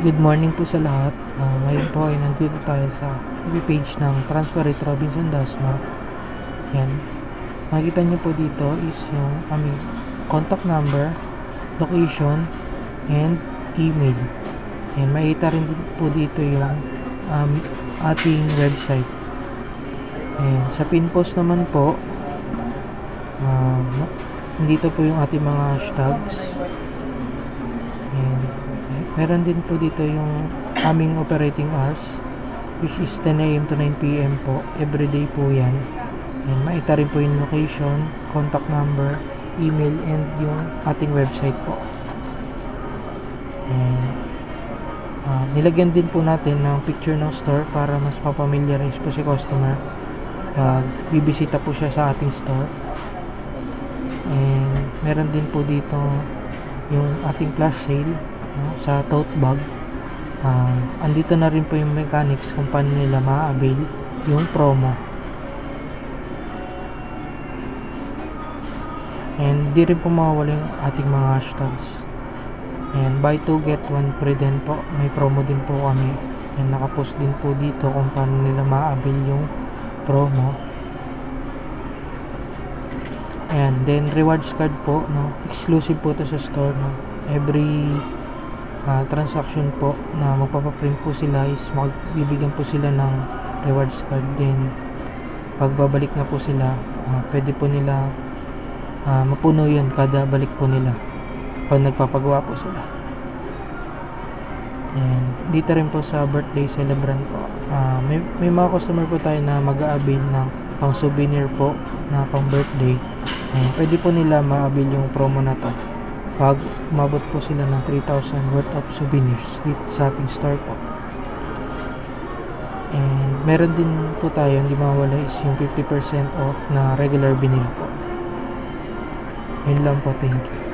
Good morning po sa lahat. Ngayon po ay nandito tayo sa FB page ng Transfer Rate Robinson Dasma. Yan. Makikita nyo po dito is yung aming contact number, location, and email. Yan. Makikita rin po dito yung ating website. And sa pin post naman po, dito po yung ating mga hashtags. And meron din po dito yung aming operating hours, which is 10 AM to 9 PM po, everyday po yan. And makita rin po yung location, contact number, email, and yung ating website po. And nilagyan din po natin ng picture ng store para mas mapamiliarize po si customer pag bibisita po siya sa ating store. And meron din po dito yung ating flash sale, no, sa tote bag. Andito na rin po yung mechanics kung paano nila ma-avail yung promo. And di rin po mawawala yung ating mga hashtags. And buy 2 get 1 free din po, may promo din po kami. And nakapost din po dito kung paano nila ma-avail yung promo. And then rewards card po, no, exclusive po to sa store, no. Every transaction po na magpapaprint po sila is magbibigyan po sila ng rewards card. Then pagbabalik na po sila, pwede po nila mapuno yun kada balik po nila pag nagpapagawa po sila. And dito rin po sa birthday celebrant po, may mga customer po tayo na mag-a-avail ng pang souvenir po na pang birthday. Pwede po nila ma-avail yung promo na to pag umabot po sila ng 3,000 worth of souvenirs dito sa ating store po. And meron din po tayo, hindi mawala, is yung 50% off na regular vinyl po. Yun lang po, thank you.